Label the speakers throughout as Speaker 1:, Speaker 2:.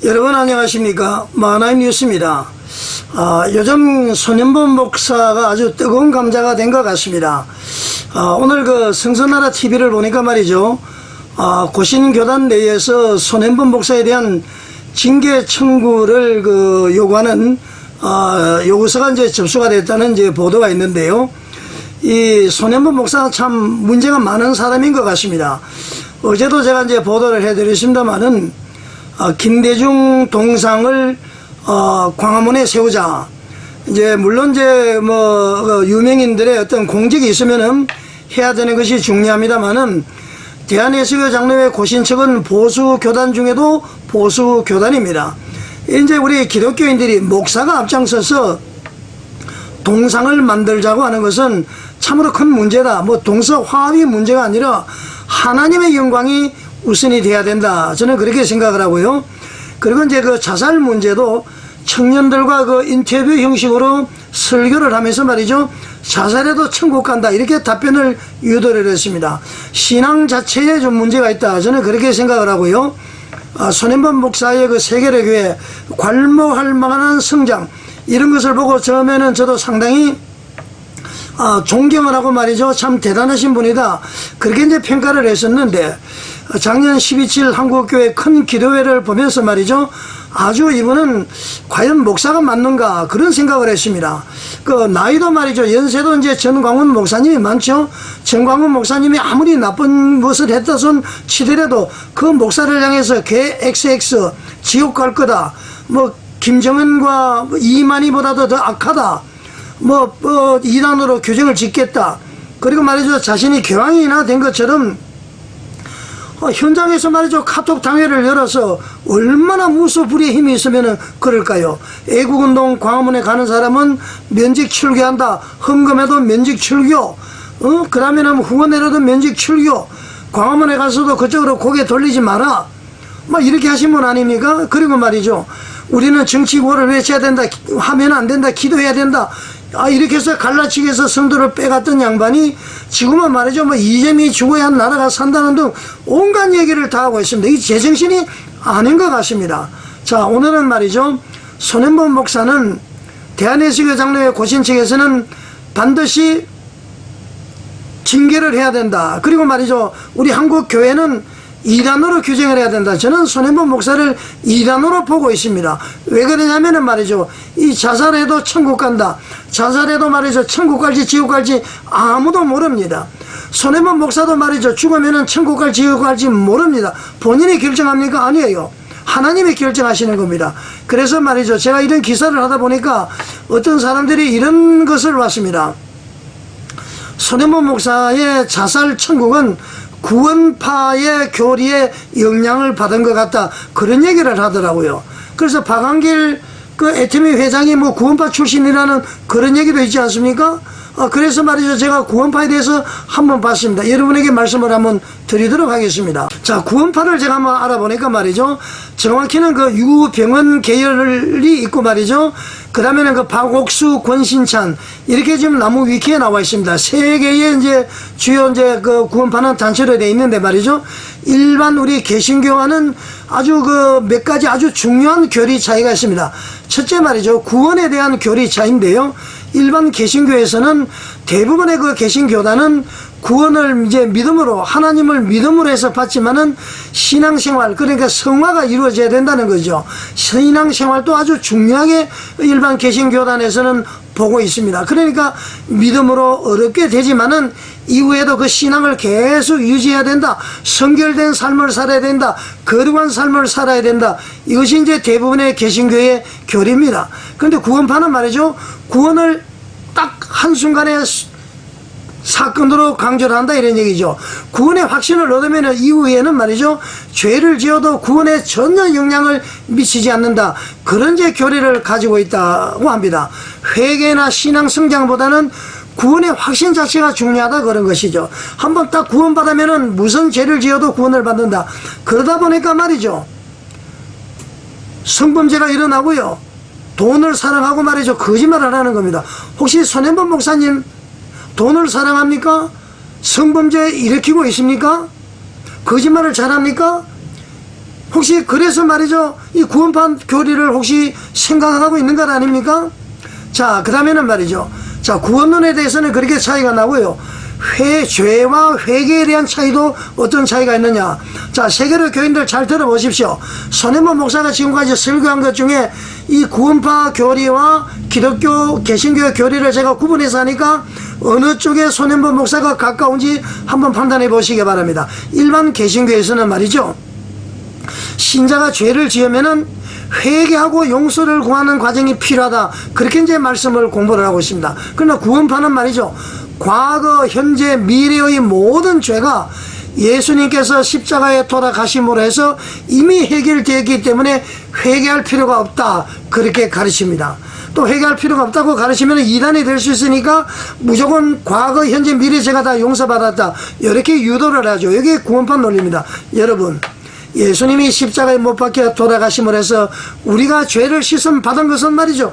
Speaker 1: 여러분 안녕하십니까. 마하나임 뉴스입니다. 요즘 손현범 목사가 아주 뜨거운 감자가 된 것 같습니다. 오늘 그 성서나라 TV를 보니까 말이죠. 고신교단 내에서 손현범 목사에 대한 징계 청구를 요구하는 요구서가 이제 접수가 됐다는 이제 보도가 있는데요. 이 손현범 목사는 참 문제가 많은 사람인 것 같습니다. 어제도 제가 이제 보도를 해드렸습니다만은 김대중 동상을 광화문에 세우자. 이제 물론 이제 유명인들의 어떤 공직이 있으면은 해야 되는 것이 중요합니다만은 대한예수교 장로회 고신측은 보수 교단 중에도 보수 교단입니다. 이제 우리 기독교인들이 목사가 앞장서서 동상을 만들자고 하는 것은 참으로 큰 문제다. 동서 화합이 문제가 아니라 하나님의 영광이 우선이 돼야 된다. 저는 그렇게 생각을 하고요. 그리고 이제 그 자살 문제도 청년들과 그 인터뷰 형식으로 설교를 하면서 말이죠. 자살해도 천국 간다. 이렇게 답변을 유도를 했습니다. 신앙 자체에 좀 문제가 있다. 저는 그렇게 생각을 하고요. 손현범 목사의 그 세계의 교회 괄모할 만한 성장 이런 것을 보고 처음에는 저도 상당히 존경을 하고 말이죠. 참 대단하신 분이다. 그렇게 이제 평가를 했었는데 작년 12.7 한국교회 큰 기도회를 보면서 말이죠. 아주 이분은 과연 목사가 맞는가 그런 생각을 했습니다. 그 나이도 말이죠. 연세도 이제 전광훈 목사님이 많죠. 전광훈 목사님이 아무리 나쁜 것을 했다 손 치더라도 그 목사를 향해서 개 XX 지옥 갈 거다. 김정은과 이만희보다도 더 악하다. 이단으로 규정을 짓겠다. 그리고 말이죠. 자신이 교황이나 된 것처럼 현장에서 말이죠. 카톡 당회를 열어서 얼마나 무소불위의 힘이 있으면 그럴까요? 애국운동 광화문에 가는 사람은 면직 출교한다. 헌금해도 면직 출교. 그러면 후원해라도 면직 출교. 광화문에 가서도 그쪽으로 고개 돌리지 마라. 이렇게 하신 분 아닙니까? 그리고 말이죠. 우리는 정치구호를 외쳐야 된다. 하면 안 된다. 기도해야 된다. 이렇게 해서 갈라치기해서 성도를 빼갔던 양반이 지금은 말이죠. 이재명이 죽어야 한 나라가 산다는 등 온갖 얘기를 다 하고 있습니다. 이 제정신이 아닌 것 같습니다. 자, 오늘은 말이죠. 손현범 목사는 대한예수교 장로회 고신 측에서는 반드시 징계를 해야 된다. 그리고 말이죠. 우리 한국 교회는 이단으로 규정을 해야 된다. 저는 손현범 목사를 이단으로 보고 있습니다. 왜 그러냐면은 말이죠. 이 자살해도 천국 간다. 자살해도 말이죠. 천국 갈지 지옥 갈지 아무도 모릅니다. 손현범 목사도 말이죠. 죽으면은 천국 갈지 지옥 갈지 모릅니다. 본인이 결정합니까? 아니에요. 하나님이 결정하시는 겁니다. 그래서 말이죠. 제가 이런 기사를 하다 보니까 어떤 사람들이 이런 것을 봤습니다. 손현범 목사의 자살 천국은 구원파의 교리에 영향을 받은 것 같다. 그런 얘기를 하더라고요. 그래서 박한길 애터미 회장이 구원파 출신이라는 그런 얘기도 있지 않습니까? 그래서 말이죠. 제가 구원파에 대해서 한번 봤습니다. 여러분에게 말씀을 한번 드리도록 하겠습니다. 자, 구원파를 제가 한번 알아보니까 말이죠. 정확히는 그 유병헌 계열이 있고 말이죠. 그 다음에는 그 박옥수, 권신찬 이렇게 지금 나무 위키에 나와 있습니다. 세 개의 이제 주요 이제 그 구원파는 단체로 되어 있는데 말이죠. 일반 우리 개신교와는 아주 몇 가지 아주 중요한 교리 차이가 있습니다. 첫째 말이죠. 구원에 대한 교리 차이인데요. 일반 개신교에서는 대부분의 그 개신교단은 구원을 이제 믿음으로 하나님을 믿음으로 해서 받지만은 신앙생활 그러니까 성화가 이루어져야 된다는 거죠. 신앙생활도 아주 중요하게 일반 개신교단에서는 보고 있습니다. 그러니까 믿음으로 어렵게 되지만은 이후에도 그 신앙을 계속 유지해야 된다. 성결된 삶을 살아야 된다. 거룩한 삶을 살아야 된다. 이것이 이제 대부분의 개신교의 교리입니다. 그런데 구원파는 말이죠. 구원을 딱 한순간에 사건으로 강조를 한다 이런 얘기죠. 구원의 확신을 얻으면 이후에는 말이죠. 죄를 지어도 구원에 전혀 영향을 미치지 않는다. 그런 제 교리를 가지고 있다고 합니다. 회개나 신앙 성장보다는 구원의 확신 자체가 중요하다 그런 것이죠. 한번 딱 구원받으면은 무슨 죄를 지어도 구원을 받는다. 그러다 보니까 말이죠. 성범죄가 일어나고요. 돈을 사랑하고 말이죠. 거짓말을 하는 겁니다. 혹시 손현범 목사님 돈을 사랑합니까? 성범죄 일으키고 있습니까? 거짓말을 잘합니까? 혹시 그래서 말이죠, 이 구원판 교리를 혹시 생각하고 있는 것 아닙니까? 자, 그 다음에는 말이죠, 자, 구원론에 대해서는 그렇게 차이가 나고요. 죄와 회개에 대한 차이도 어떤 차이가 있느냐. 자, 세계로 교인들 잘 들어보십시오. 손해본 목사가 지금까지 설교한 것 중에 이 구원파 교리와 기독교 개신교의 교리를 제가 구분해서 하니까 어느 쪽에 손해본 목사가 가까운지 한번 판단해 보시기 바랍니다. 일반 개신교에서는 말이죠, 신자가 죄를 지으면은 회개하고 용서를 구하는 과정이 필요하다, 그렇게 이제 말씀을 공부를 하고 있습니다. 그러나 구원파는 말이죠, 과거, 현재, 미래의 모든 죄가 예수님께서 십자가에 돌아가심으로 해서 이미 해결되었기 때문에 회개할 필요가 없다, 그렇게 가르칩니다. 또 회개할 필요가 없다고 가르치면 이단이 될 수 있으니까 무조건 과거, 현재, 미래 죄가 다 용서받았다, 이렇게 유도를 하죠. 이게 구원판 논리입니다. 여러분, 예수님이 십자가에 못 박혀 돌아가심으로 해서 우리가 죄를 씻음 받은 것은 말이죠,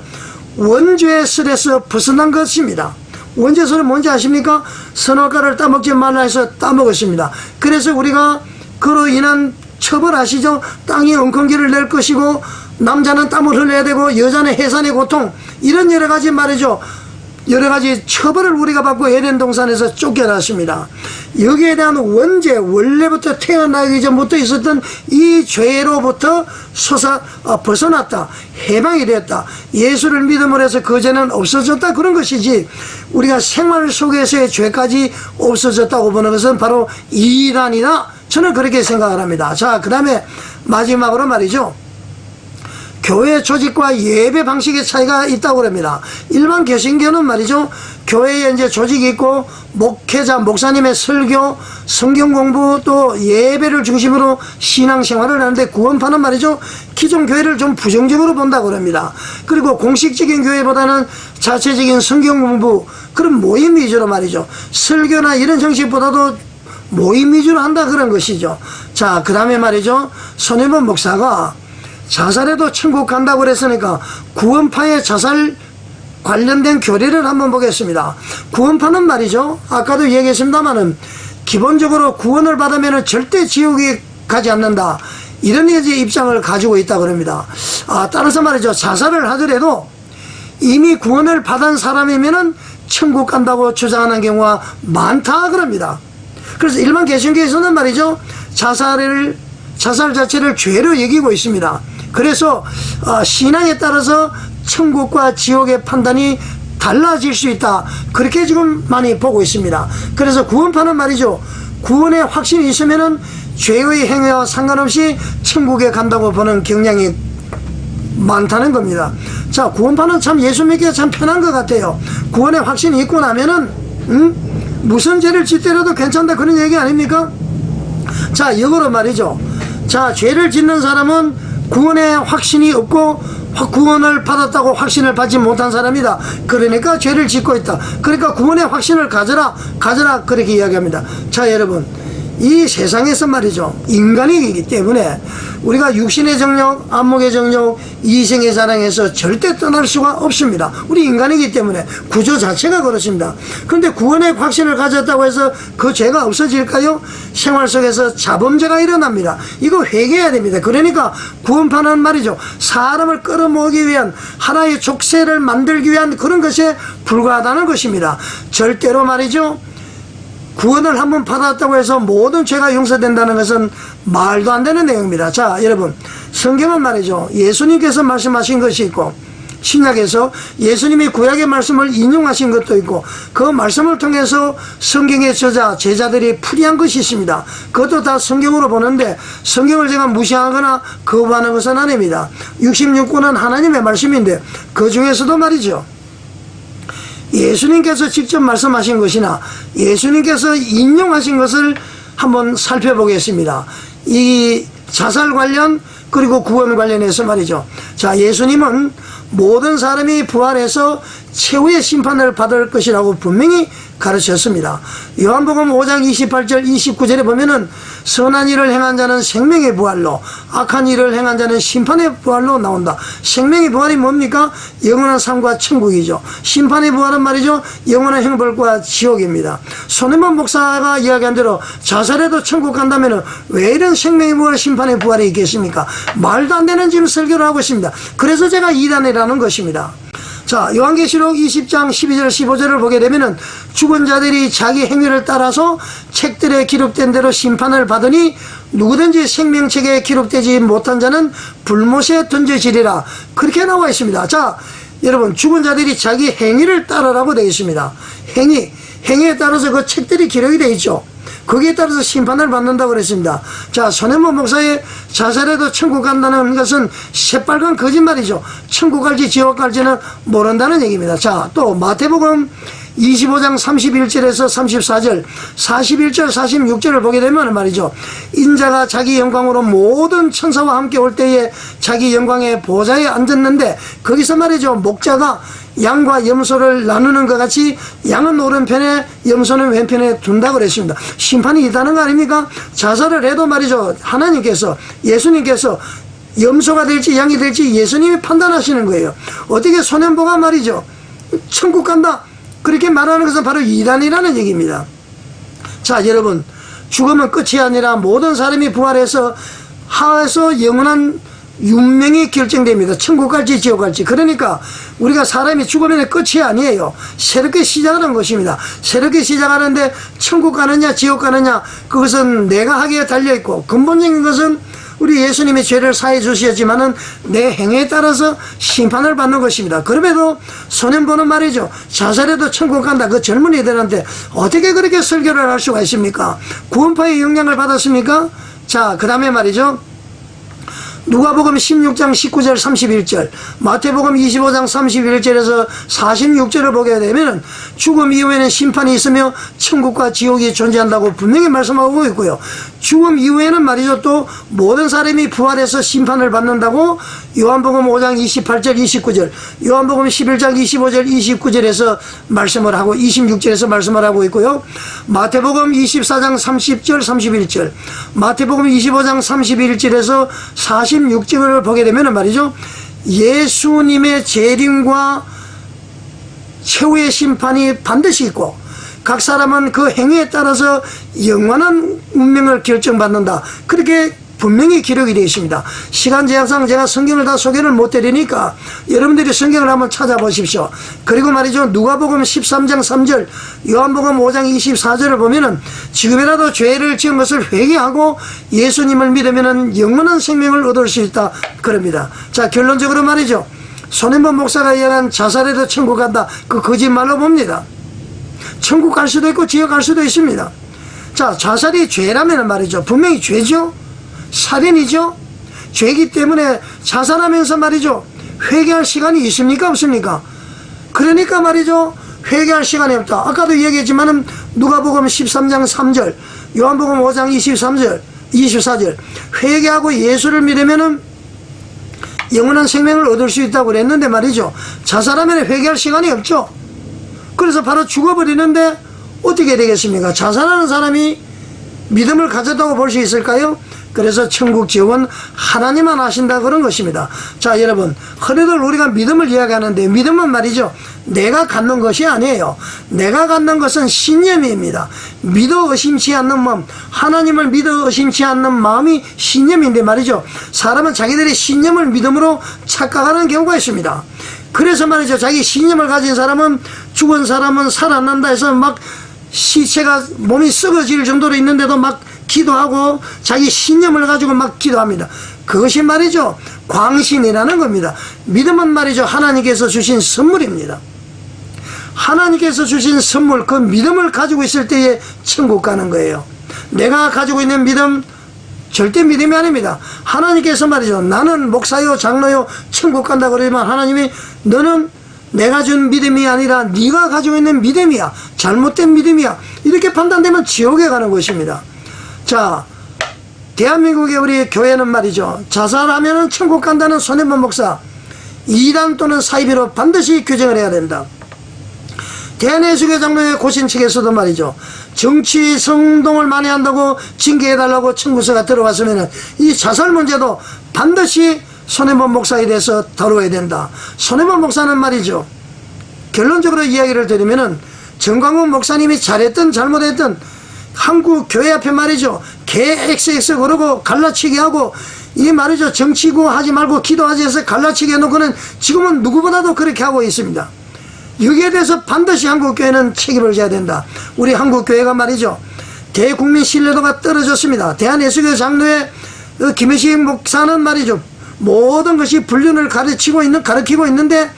Speaker 1: 원죄의 슬에서 벗어난 것입니다. 원죄설은 뭔지 아십니까? 선악과를 따먹지 말라 해서 따먹었습니다. 그래서 우리가 그로 인한 처벌 아시죠? 땅이 엉겅기를 낼 것이고 남자는 땀을 흘려야 되고 여자는 해산의 고통, 이런 여러 가지 말이죠, 여러 가지 처벌을 우리가 받고 에덴 동산에서 쫓겨났습니다. 여기에 대한 원죄, 원래부터 태어나기 전부터 있었던 이 죄로부터 벗어났다, 해방이 되었다, 예수를 믿음으로 해서 그 죄는 없어졌다, 그런 것이지 우리가 생활 속에서의 죄까지 없어졌다고 보는 것은 바로 이단이다, 저는 그렇게 생각을 합니다. 자, 그 다음에 마지막으로 말이죠, 교회 조직과 예배 방식의 차이가 있다고 합니다. 일반 개신교는 말이죠, 교회에 이제 조직이 있고 목회자, 목사님의 설교, 성경 공부, 또 예배를 중심으로 신앙생활을 하는데, 구원파는 말이죠, 기존 교회를 좀 부정적으로 본다고 합니다. 그리고 공식적인 교회보다는 자체적인 성경 공부, 그런 모임 위주로 말이죠, 설교나 이런 형식보다도 모임 위주로 한다, 그런 것이죠. 자, 그 다음에 말이죠, 손해본 목사가 자살해도 천국 간다고 그랬으니까 구원파의 자살 관련된 교리를 한번 보겠습니다. 구원파는 말이죠, 아까도 얘기했습니다만은 기본적으로 구원을 받으면 절대 지옥에 가지 않는다, 이런 이제 입장을 가지고 있다고 합니다. 따라서 말이죠, 자살을 하더라도 이미 구원을 받은 사람이면은 천국 간다고 주장하는 경우가 많다 그럽니다. 그래서 일반 개신교에서는 말이죠, 자살 자체를 죄로 여기고 있습니다. 그래서 신앙에 따라서 천국과 지옥의 판단이 달라질 수 있다, 그렇게 지금 많이 보고 있습니다. 그래서 구원파는 말이죠, 구원의 확신이 있으면은 죄의 행위와 상관없이 천국에 간다고 보는 경향이 많다는 겁니다. 자, 구원파는 참 예수 믿기가 참 편한 것 같아요. 구원의 확신이 있고 나면은 무슨 죄를 짓더라도 괜찮다, 그런 얘기 아닙니까? 자, 역으로 말이죠, 자, 죄를 짓는 사람은 구원의 확신이 없고 구원을 받았다고 확신을 받지 못한 사람이다, 그러니까 죄를 짓고 있다, 그러니까 구원의 확신을 가져라 그렇게 이야기합니다. 자, 여러분, 이 세상에서 말이죠, 인간이기 때문에 우리가 육신의 정욕, 안목의 정욕, 이생의 사랑에서 절대 떠날 수가 없습니다. 우리 인간이기 때문에 구조 자체가 그렇습니다. 그런데 구원의 확신을 가졌다고 해서 그 죄가 없어질까요? 생활 속에서 자범죄가 일어납니다. 이거 회개해야 됩니다. 그러니까 구원파는 말이죠, 사람을 끌어모으기 위한 하나의 족쇄를 만들기 위한 그런 것에 불과하다는 것입니다. 절대로 말이죠, 구원을 한번 받았다고 해서 모든 죄가 용서된다는 것은 말도 안 되는 내용입니다. 자, 여러분, 성경은 말이죠, 예수님께서 말씀하신 것이 있고 신약에서 예수님이 구약의 말씀을 인용하신 것도 있고 그 말씀을 통해서 성경의 저자, 제자들이 풀이한 것이 있습니다. 그것도 다 성경으로 보는데 성경을 제가 무시하거나 거부하는 것은 아닙니다. 66권은 하나님의 말씀인데 그 중에서도 말이죠, 예수님께서 직접 말씀하신 것이나 예수님께서 인용하신 것을 한번 살펴보겠습니다. 이 자살 관련 그리고 구원 관련해서 말이죠. 자, 예수님은 모든 사람이 부활해서 최후의 심판을 받을 것이라고 분명히 가르쳤습니다. 요한복음 5장 28절 29절에 보면은 선한 일을 행한 자는 생명의 부활로, 악한 일을 행한 자는 심판의 부활로 나온다. 생명의 부활이 뭡니까? 영원한 삶과 천국이죠. 심판의 부활은 말이죠, 영원한 형벌과 지옥입니다. 손해만 목사가 이야기한 대로 자살해도 천국 간다면 왜 이런 생명의 부활, 심판의 부활이 있겠습니까? 말도 안 되는 지금 설교를 하고 있습니다. 그래서 제가 이단이라는 것입니다. 자, 요한계시록 20장 12절 15절을 보게 되면은 죽은 자들이 자기 행위를 따라서 책들에 기록된 대로 심판을 받으니 누구든지 생명책에 기록되지 못한 자는 불못에 던져지리라. 그렇게 나와 있습니다. 자, 여러분, 죽은 자들이 자기 행위를 따르라고 되어 있습니다. 행위에 따라서 그 책들이 기록이 되어 있죠. 거기에 따라서 심판을 받는다고 그랬습니다. 자, 손해모 목사의 자살해도 천국 간다는 것은 새빨간 거짓말이죠. 천국 갈지 지옥 갈지는 모른다는 얘기입니다. 자, 또 마태복음 25장 31절에서 34절, 41절, 46절을 보게 되면 말이죠, 인자가 자기 영광으로 모든 천사와 함께 올 때에 자기 영광의 보좌에 앉았는데, 거기서 말이죠, 목자가 양과 염소를 나누는 것 같이 양은 오른편에 염소는 왼편에 둔다고 그랬습니다. 심판이 있다는 거 아닙니까? 자살을 해도 말이죠, 하나님께서, 예수님께서 염소가 될지 양이 될지 예수님이 판단하시는 거예요. 어떻게 소년보가 말이죠, 천국 간다 그렇게 말하는 것은 바로 이단이라는 얘기입니다. 자, 여러분, 죽으면 끝이 아니라 모든 사람이 부활해서 하에서 영원한 운명이 결정됩니다. 천국 갈지 지옥 갈지. 그러니까 우리가 사람이 죽으면 끝이 아니에요. 새롭게 시작하는 것입니다. 새롭게 시작하는데 천국 가느냐 지옥 가느냐, 그것은 내가 하기에 달려있고, 근본적인 것은 우리 예수님이 죄를 사해 주셨지만은 내 행위에 따라서 심판을 받는 것입니다. 그럼에도 소년보는 말이죠, 자살해도 천국 간다. 그 젊은이들한테 어떻게 그렇게 설교를 할 수가 있습니까? 구원파의 영향을 받았습니까? 자, 그 다음에 말이죠, 누가복음 16장 19절 31절, 마태복음 25장 31절에서 46절을 보게 되면 죽음 이후에는 심판이 있으며 천국과 지옥이 존재한다고 분명히 말씀하고 있고요. 죽음 이후에는 말이죠, 또 모든 사람이 부활해서 심판을 받는다고 요한복음 5장 28절 29절, 요한복음 11장 25절 29절에서 말씀을 하고 26절에서 말씀을 하고 있고요. 마태복음 24장 30절 31절, 마태복음 25장 31절에서 46절을 보게 되면 말이죠, 예수님의 재림과 최후의 심판이 반드시 있고, 각 사람은 그 행위에 따라서 영원한 운명을 결정받는다. 그렇게 분명히 기록이 되어 있습니다. 시간 제약상 제가 성경을 다 소개를 못 드리니까 여러분들이 성경을 한번 찾아보십시오. 그리고 말이죠, 누가복음 13장 3절, 요한복음 5장 24절을 보면은 지금이라도 죄를 지은 것을 회개하고 예수님을 믿으면은 영원한 생명을 얻을 수 있다 그럽니다. 자, 결론적으로 말이죠, 손해모 목사가 이야기한 자살해도 천국 간다, 그 거짓말로 봅니다. 천국 갈 수도 있고 지옥 갈 수도 있습니다. 자, 자살이 죄라면 말이죠, 분명히 죄죠. 살인이죠. 죄이기 때문에 자살하면서 말이죠, 회개할 시간이 있습니까 없습니까? 그러니까 말이죠, 회개할 시간이 없다. 아까도 얘기했지만은 누가복음 13장 3절, 요한복음 5장 23절 24절, 회개하고 예수를 믿으면은 영원한 생명을 얻을 수 있다고 그랬는데 말이죠, 자살하면 회개할 시간이 없죠. 그래서 바로 죽어버리는데 어떻게 되겠습니까? 자살하는 사람이 믿음을 가졌다고 볼 수 있을까요? 그래서 천국 지옥은 하나님만 아신다 그런 것입니다. 자, 여러분, 흔히들 우리가 믿음을 이야기하는데 믿음은 말이죠, 내가 갖는 것이 아니에요. 내가 갖는 것은 신념입니다. 믿어 의심치 않는 마음, 하나님을 믿어 의심치 않는 마음이 신념인데 말이죠, 사람은 자기들의 신념을 믿음으로 착각하는 경우가 있습니다. 그래서 말이죠, 자기 신념을 가진 사람은 죽은 사람은 살아난다 해서 막 시체가 몸이 썩어질 정도로 있는데도 막 기도하고 자기 신념을 가지고 막 기도합니다. 그것이 말이죠, 광신이라는 겁니다. 믿음은 말이죠, 하나님께서 주신 선물입니다. 하나님께서 주신 선물, 그 믿음을 가지고 있을 때에 천국 가는 거예요. 내가 가지고 있는 믿음 절대 믿음이 아닙니다. 하나님께서 말이죠, 나는 목사요 장로요 천국 간다 그러지만 하나님이 너는 내가 준 믿음이 아니라 네가 가지고 있는 믿음이야, 잘못된 믿음이야, 이렇게 판단되면 지옥에 가는 것입니다. 자, 대한민국의 우리 교회는 말이죠, 자살하면은 천국 간다는 손해모 목사, 이단 또는 사이비로 반드시 규정을 해야 된다. 대한예수교 장로회 고신 측에서도 말이죠, 정치 성동을 많이 한다고 징계해달라고 청구서가 들어왔으면 이 자살 문제도 반드시 손해본 목사에 대해서 다뤄야 된다. 손해본 목사는 말이죠, 결론적으로 이야기를 드리면은 정광훈 목사님이 잘했든 잘못했든 한국 교회 앞에 말이죠, 개 XX 그러고 갈라치기 하고 이 말이죠, 정치고 하지 말고 기도하지 해서 갈라치기 해놓고는 지금은 누구보다도 그렇게 하고 있습니다. 여기에 대해서 반드시 한국교회는 책임을 져야 된다. 우리 한국교회가 말이죠, 대국민 신뢰도가 떨어졌습니다. 대한예수교 장로회 김혜식 목사는 말이죠, 모든 것이 불륜을 가르치고 있는데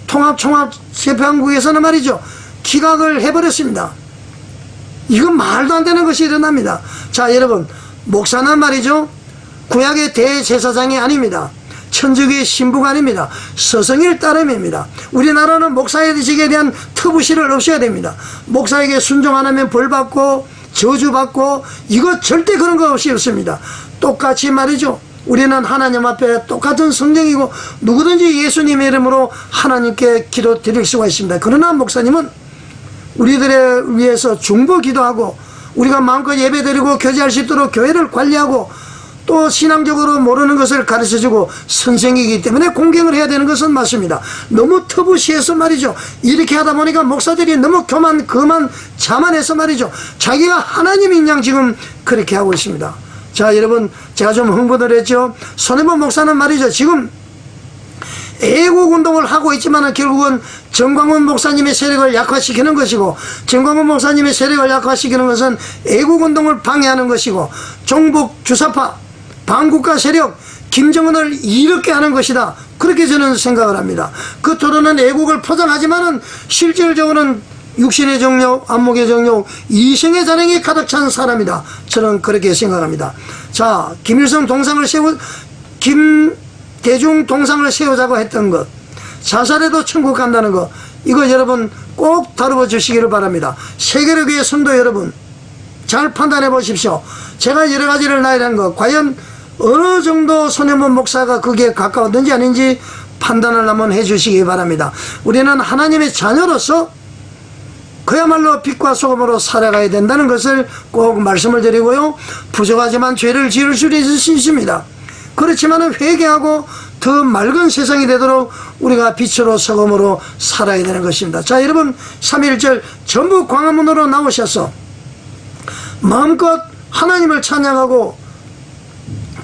Speaker 1: 통합재판국에서는 말이죠, 기각을 해버렸습니다. 이건 말도 안 되는 것이 일어납니다. 자, 여러분, 목사는 말이죠, 구약의 대제사장이 아닙니다. 천주교의 신부가 아닙니다. 서성일 따름입니다. 우리나라는 목사직에 대한 터부시를 없애야 됩니다. 목사에게 순종 안 하면 벌받고 저주받고 이거 절대 그런 거 없이 없습니다. 똑같이 말이죠, 우리는 하나님 앞에 똑같은 성령이고 누구든지 예수님의 이름으로 하나님께 기도 드릴 수가 있습니다. 그러나 목사님은 우리들을 위해서 중보 기도하고 우리가 마음껏 예배 드리고 교제할 수 있도록 교회를 관리하고 또 신앙적으로 모르는 것을 가르쳐주고 선생이기 때문에 공경을 해야 되는 것은 맞습니다. 너무 터부시해서 말이죠, 이렇게 하다 보니까 목사들이 너무 교만 자만해서 말이죠, 자기가 하나님인 양 지금 그렇게 하고 있습니다. 자, 여러분, 제가 좀 흥분을 했죠. 손해본 목사는 말이죠, 지금 애국운동을 하고 있지만 결국은 정광훈 목사님의 세력을 약화시키는 것이고, 정광훈 목사님의 세력을 약화시키는 것은 애국운동을 방해하는 것이고, 종북 주사파 반국가 세력 김정은을 이롭게 하는 것이다. 그렇게 저는 생각을 합니다. 그 토론은 애국을 포장하지만은 실질적으로는 육신의 정욕, 안목의 정욕, 이성의 잔행이 가득 찬 사람이다. 저는 그렇게 생각합니다. 자, 김대중 동상을 세우자고 했던 것, 자살해도 천국 간다는 것, 이거 여러분 꼭 다루어 주시기를 바랍니다. 세계로교회 성도 여러분, 잘 판단해 보십시오. 제가 여러 가지를 나열한 것, 과연 어느 정도 손해본 목사가 거기에 가까웠는지 아닌지 판단을 한번 해 주시기 바랍니다. 우리는 하나님의 자녀로서 그야말로 빛과 소금으로 살아가야 된다는 것을 꼭 말씀을 드리고요, 부족하지만 죄를 지을 수 있습니다. 그렇지만 회개하고 더 맑은 세상이 되도록 우리가 빛으로 소금으로 살아야 되는 것입니다. 자, 여러분, 3.1절 전부 광화문으로 나오셔서 마음껏 하나님을 찬양하고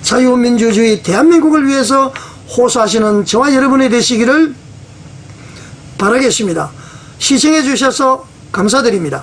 Speaker 1: 자유민주주의 대한민국을 위해서 호소하시는 저와 여러분이 되시기를 바라겠습니다. 시청해 주셔서 감사드립니다.